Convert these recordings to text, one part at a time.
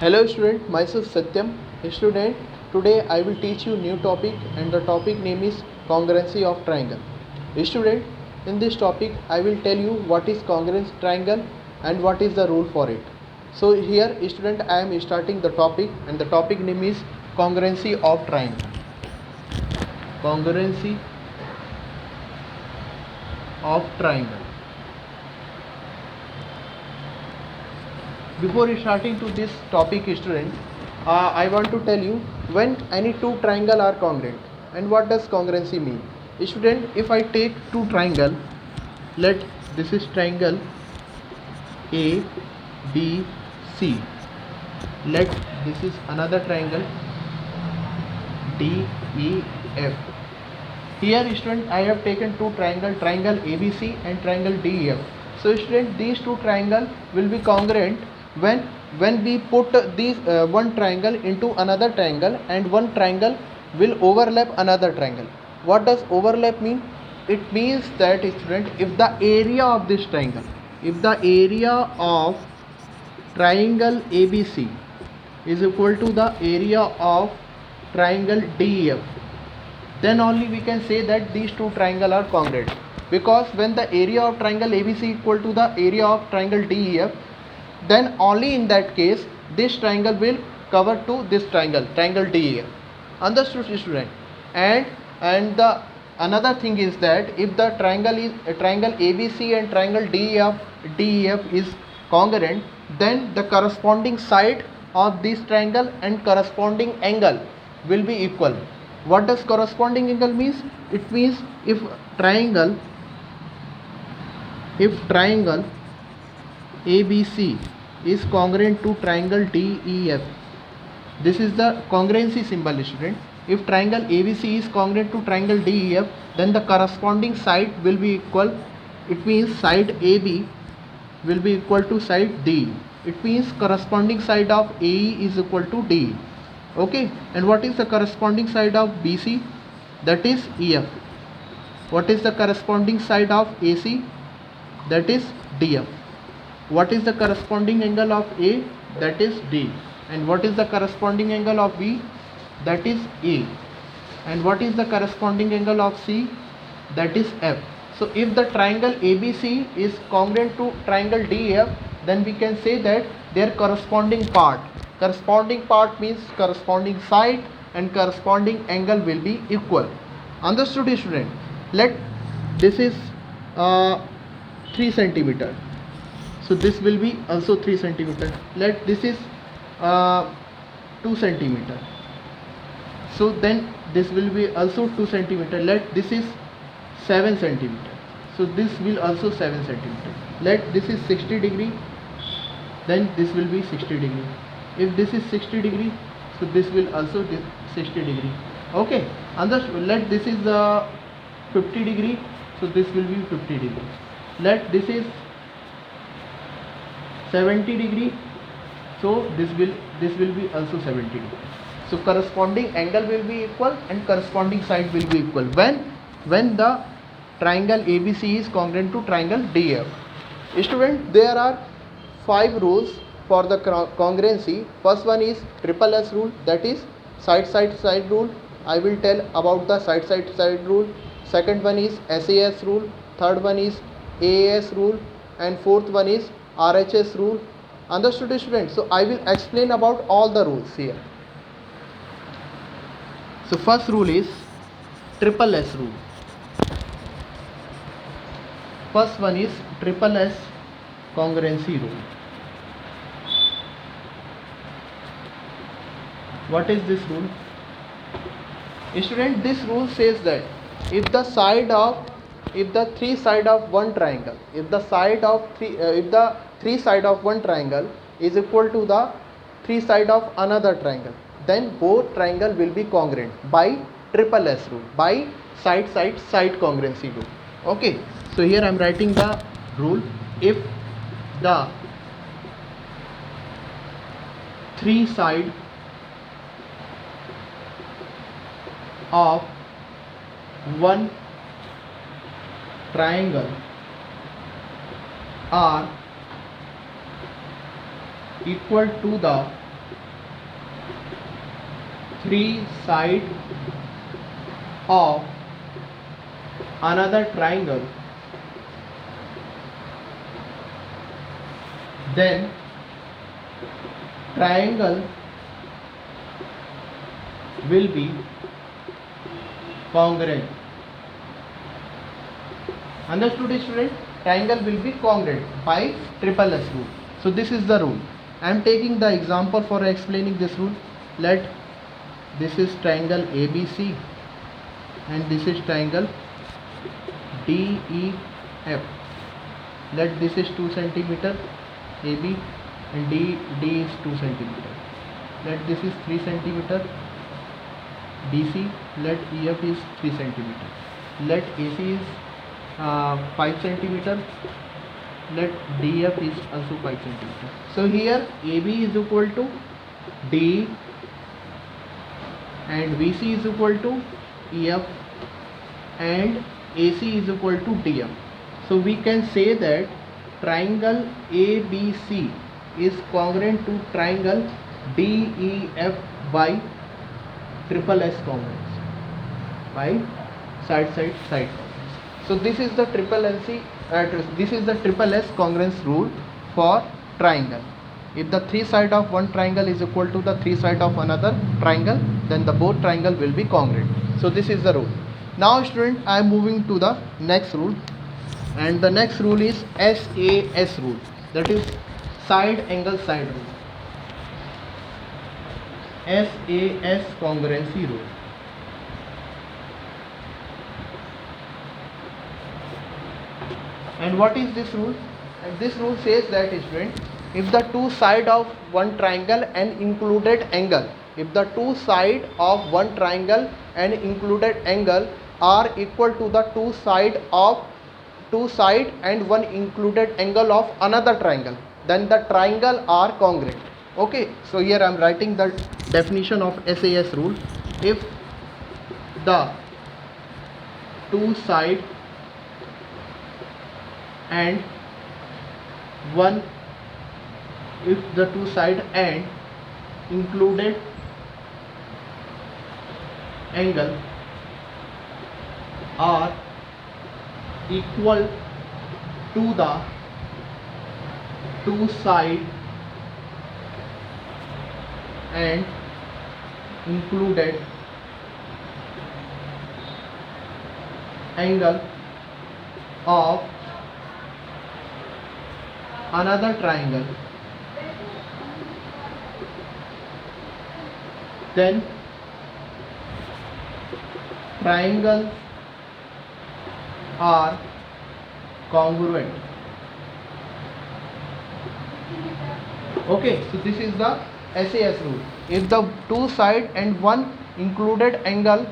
Hello student, myself Satyam. Student, today I will teach you new topic and the topic name is congruency of triangle. Student, in this topic I will tell you what is congruent triangle and what is the rule for it. So here student I am starting the topic and the topic name is congruency of triangle. Congruency of triangle. Before starting to this topic student, I want to tell you when any two triangle are congruent and what does congruency mean. Student, if I take two triangle, let this is triangle A B C, let this is another triangle D E F. Here student I have taken two triangle ABC and triangle DEF. So student, these two triangle will be congruent when we put these one triangle into another triangle and one triangle will overlap another triangle. What does overlap mean? It means that student, if the area of this triangle, if the area of triangle ABC is equal to the area of triangle DEF, then only we can say that these two triangles are congruent, because when the area of triangle ABC equal to the area of triangle DEF, then only in that case this triangle will cover to this triangle DEF. Understood student? And the another thing is that if the triangle is triangle ABC and triangle DEF is congruent, then the corresponding side of this triangle and corresponding angle will be equal. What does corresponding angle means? It means if triangle ABC is congruent to triangle DEF, this is the congruency symbol student. If triangle ABC is congruent to triangle DEF, then the corresponding side will be equal. It means side AB will be equal to side DE. It means corresponding side of AE is equal to DE. Okay, and what is the corresponding side of BC? That is EF. What is the corresponding side of AC? That is DF. What is the corresponding angle of A? That is D. And what is the corresponding angle of B? That is A. And what is the corresponding angle of C? That is F. So if the triangle ABC is congruent to triangle DEF, then we can say that their corresponding part means corresponding side and corresponding angle will be equal. Understood student? Let this is 3 centimeter, so this will be also 3 centimeter. Let this is 2 centimeter, so then this will be also 2 centimeter. Let this is 7 centimeter, so this will also 7 centimeter. Let this is 60 degree, then this will be 60 degree. If this is 60 degree, so this will also 60 degree. Okay, understood? Let this is 50 degree, so this will be 50 degree. Let this is 70 degree, so this will be also 70 degree. So corresponding angle will be equal and corresponding side will be equal when the triangle ABC is congruent to triangle DF. Student, there are 5 rules for the congruency. First one is triple S rule, that is side rule. I will tell about the side rule. Second one is SAS rule. Third one is AAS rule, and fourth one is RHS rule. Understood students? So I will explain about all the rules here. So first rule is triple S rule. First one is triple S congruency rule. What is this rule? Student, this rule says that if the three side of one triangle, if the three side of one triangle is equal to the three side of another triangle, then both triangle will be congruent by triple S rule, by side congruency rule. Okay, so here I am writing the rule. If the three side of one triangle are equal to the three sides of another triangle, then triangle will be congruent. Understood, student? Triangle will be congruent by triple S rule. So this is the rule. I am taking the example for explaining this rule. Let this is triangle ABC and this is triangle DEF. Let this is 2 centimeter AB and D is 2 centimeter. Let this is 3 centimeter BC. Let EF is 3 centimeter. Let AC is 5 centimeter. Let DF is also 5 centimeter. So here AB is equal to D and BC is equal to EF and AC is equal to DF. So we can say that triangle ABC is congruent to triangle DEF by triple S congruence, by side congruence. So this is the triple S congruence rule for triangle. If the three side of one triangle is equal to the three side of another triangle, then the both triangle will be congruent. So this is the rule. Now student, I am moving to the next rule, and the next rule is SAS rule, that is side angle side rule. SAS congruency rule. And what is this rule? And this rule says that, student, if the two side of one triangle and included angle, if the two side of one triangle and included angle are equal to the two side and one included angle of another triangle, then the triangle are congruent. Okay, so here I am writing the definition of SAS rule. If the two side and included angle are equal to the two side and included angle of another triangle, then triangles are congruent. Okay, so this is the SAS rule. If the two side and one included angle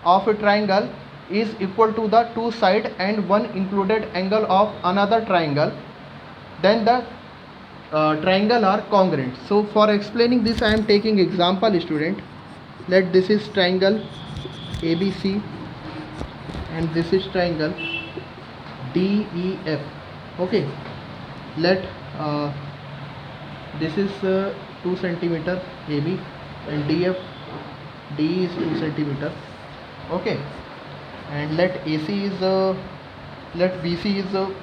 of a triangle is equal to the two side and one included angle of another triangle, then the triangle are congruent. So for explaining this, I am taking example, student. Let this is triangle ABC and this is triangle DEF. Okay, let this is 2 centimeter AB and D is 2 centimeter. Okay, and let AC is let BC is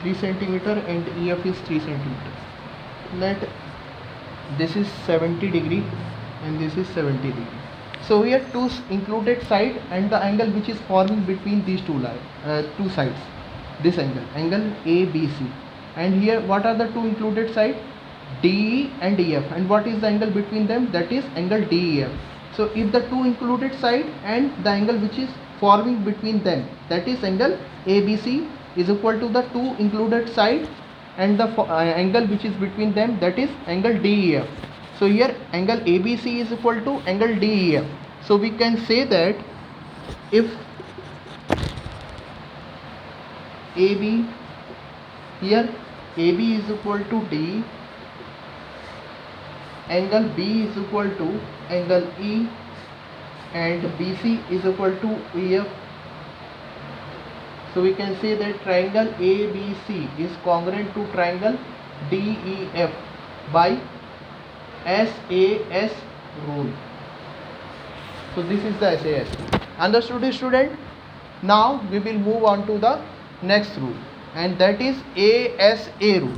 3 centimeter and EF is 3 centimeter. Let this is 70 degree and this is 70 degree. So here two included side and the angle which is forming between these two sides, this angle ABC, and here what are the two included side? DE and EF, and what is the angle between them? That is angle DEF. So if the two included side and the angle which is forming between them, that is angle ABC, is equal to the two included side and the angle which is between them, that is angle DEF. So here angle ABC is equal to angle DEF. So we can say that if AB, here AB is equal to D, angle B is equal to angle E, and BC is equal to EF. So we can say that triangle ABC is congruent to triangle DEF by SAS rule. So this is the SAS. Understood, student? Now we will move on to the next rule, and that is ASA rule.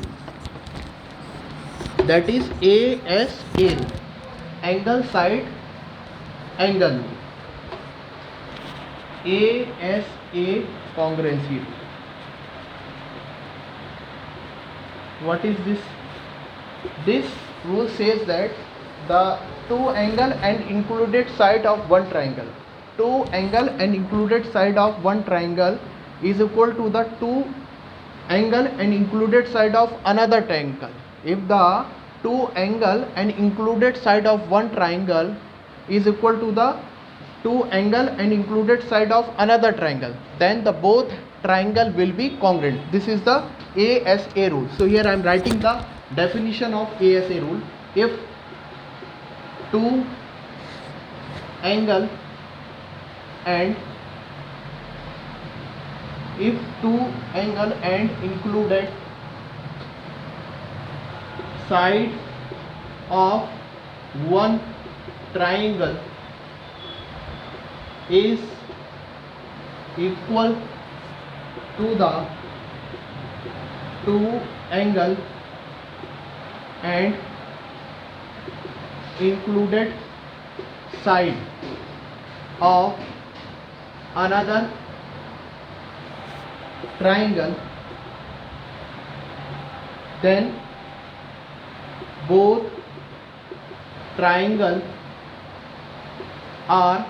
That is ASA rule. Angle side angle rule. ASA congruency rule. What is this? This rule says that the two angle and included side of one triangle, two angle and included side of one triangle is equal to the two angle and included side of another triangle. If the two angle and included side of one triangle is equal to the two angle and included side of another triangle, then the both triangle will be congruent. This is the ASA rule. So here I am writing the definition of ASA rule. If two angle and included side of one triangle is equal to the two angle and included side of another triangle, then both triangles are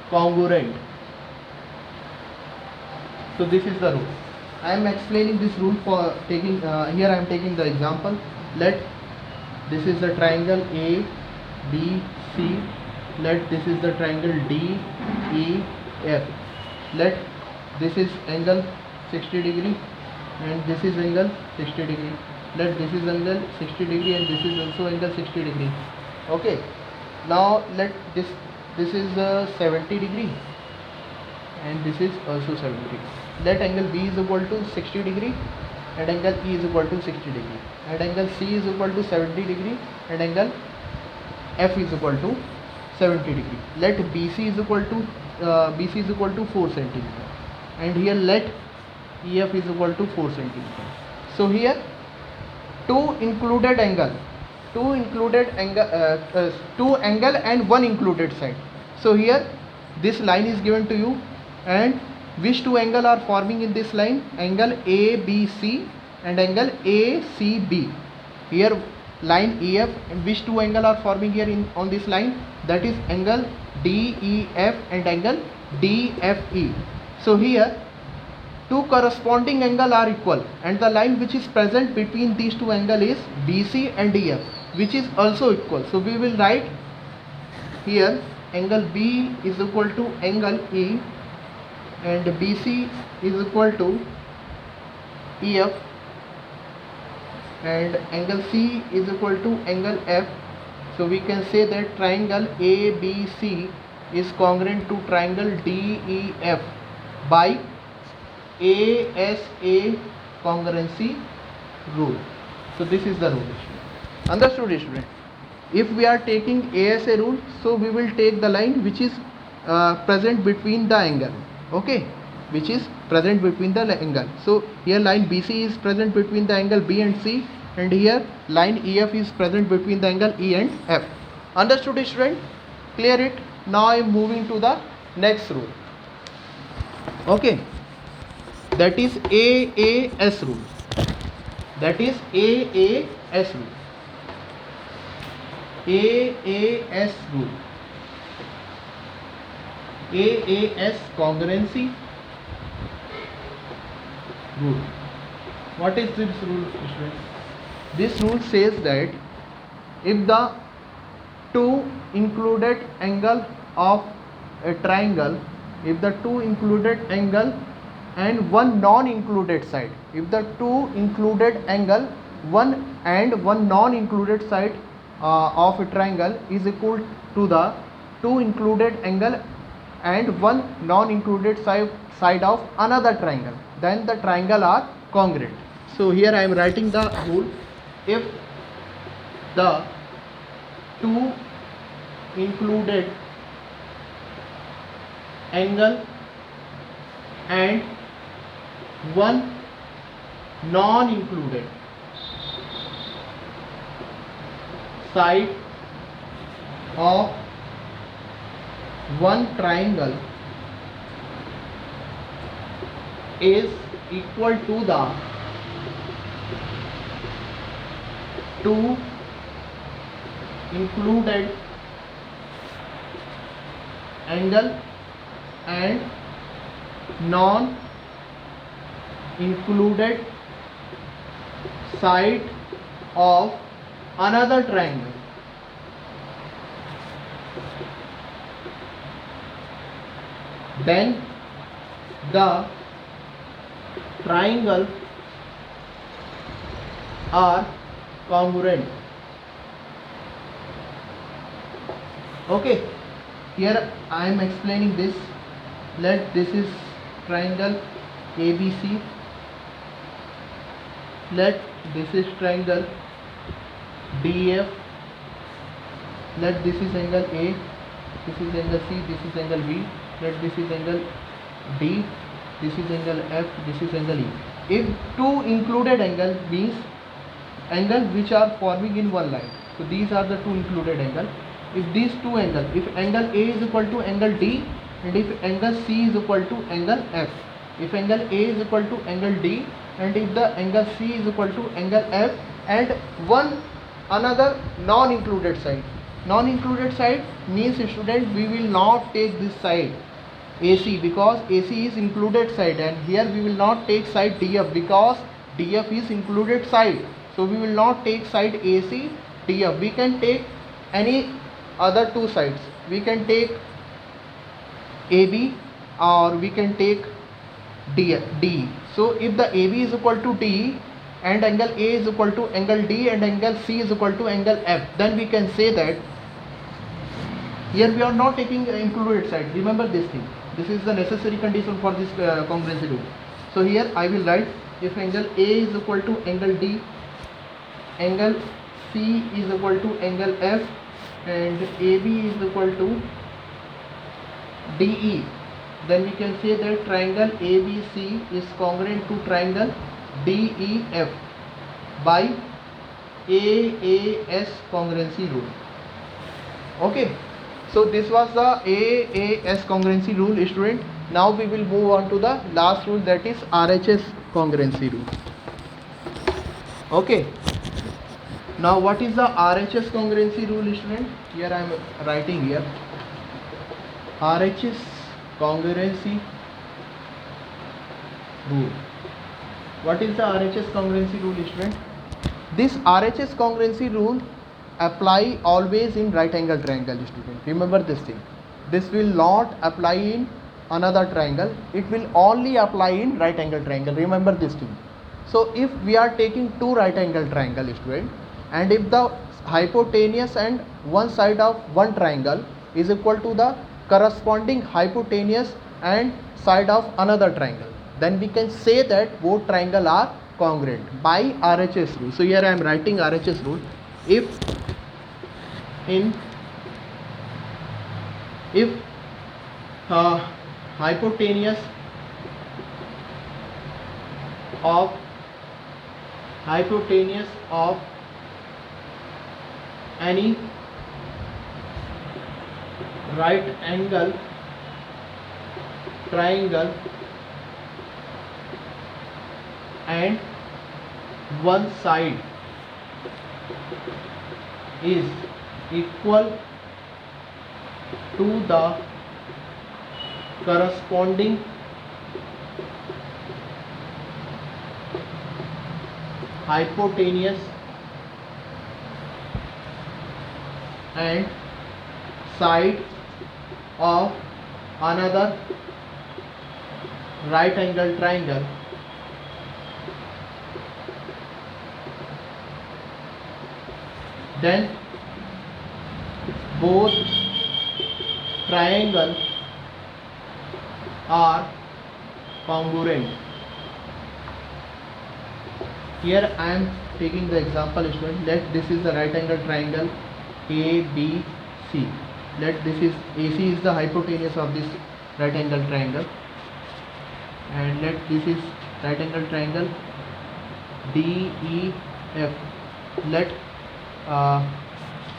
congruent. So this is the rule. I am explaining this rule for taking here I am taking the example. Let this is the triangle A B C. Let this is the triangle D E F. Let this is angle 60 degree and this is angle 60 degree. Let this is angle 60 degree and this is also angle 60 degree. Okay. Now let this is 70 degree and this is also 70 degree. Let angle B is equal to 60 degree and angle E is equal to 60 degree, and angle C is equal to 70 degree and angle F is equal to 70 degree. Let BC is equal to 4 centimeter, and here let EF is equal to 4 centimeter. So here two angle and one included side. So here this line is given to you, and which two angle are forming in this line? Angle ABC and angle ACB. Here line EF, and which two angle are forming here on this line? That is angle DEF and angle DFE. So here two corresponding angle are equal, and the line which is present between these two angle is BC and EF, which is also equal. So we will write here angle B is equal to angle E and BC is equal to EF and angle C is equal to angle F. So we can say that triangle ABC is congruent to triangle DEF by ASA congruency rule. So this is the rule. Understood, student? If we are taking ASA rule, so we will take the line which is present between the angle. Okay, which is present between the angle. So here line BC is present between the angle B and C, and here line EF is present between the angle E and F. Understood, student? Clear it? Now I am moving to the next rule. Okay, that is AAS rule. That is AAS rule. AAS rule. AAS congruency rule. What is this rule, student? This rule says that if the two included angle of a triangle, if the two included angle and one non-included side, if the two included angle one and one non-included side of a triangle is equal to the two included angle and one non-included side of another triangle, then the triangle are congruent. So here I am writing the rule. If the two included angle and one non-included side of one triangle is equal to the two included angle and non included side of another triangle. Then the triangle are congruent. Okay, here I am explaining this. Let this is triangle ABC. Let this is triangle DF. Let this is angle A. This is angle C. This is angle B. Let this is angle D. This is angle F. This is angle E. If two included angle means angle which are forming in one line. So these are the two included angle. If these two angle, if angle A is equal to angle D and if angle C is equal to angle F. If angle A is equal to angle D and if the angle C is equal to angle F and one another non-included side. Non-included side means, student, we will not take this side AC because AC is included side, and here we will not take side DF because DF is included side. So we will not take side AC DF. We can take any other two sides. We can take AB or we can take D. So if the AB is equal to D and angle A is equal to angle D and angle C is equal to angle F, then we can say that here we are not taking included side. Remember this thing. This is the necessary condition for this congruency rule. So here I will write, if angle A is equal to angle D, angle C is equal to angle F and AB is equal to DE, then we can say that triangle ABC is congruent to triangle DEF by AAS congruency rule. Okay, so this was the AAS congruency rule, student. Now we will move on to the last rule, that is RHS congruency rule. Okay, now what is the RHS congruency rule, student? Here I am writing here RHS congruency rule. What is the RHS congruency rule, student? This RHS congruency rule apply always in right angle triangle, student. Remember this thing. This will not apply in another triangle. It will only apply in right angle triangle. Remember this thing. So if we are taking two right angle triangle, student, and if the hypotenuse and one side of one triangle is equal to the corresponding hypotenuse and side of another triangle, then we can say that both triangle are congruent by RHS rule. So here I am writing RHS rule. If hypotenuse of any right angle triangle and one side is equal to the corresponding hypotenuse and side of another right angle triangle, then both triangles are congruent. Here I am taking the example, student. Let this is the right angle triangle ABC. Let this is AC is the hypotenuse of this right angle triangle, and let this is right angle triangle DEF. Let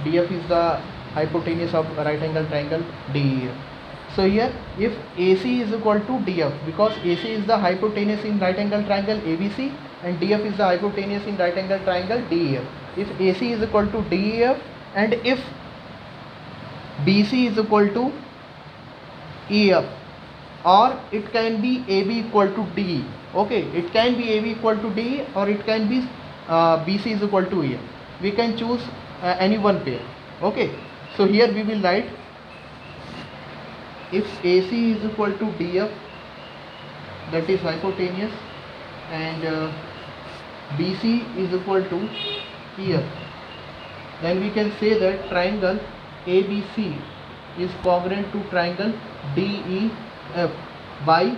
DF is the hypotenuse of right angle triangle DEF. So here if AC is equal to DF, because AC is the hypotenuse in right angle triangle ABC and DF is the hypotenuse in right angle triangle DEF. If AC is equal to DEF and if BC is equal to EF, or it can be AB equal to DE. Okay, it can be AB equal to DE or it can be BC is equal to EF. We can choose any one pair. Okay, so here we will write if AC is equal to DF, that is hypotenuse, and BC is equal to EF, then we can say that triangle ABC is congruent to triangle DEF by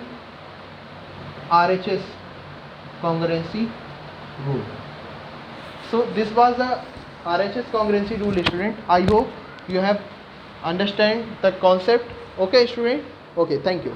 RHS congruency rule. So this was the RHS congruency rule, student. I hope you have understand the concept. Okay, student. Okay, thank you.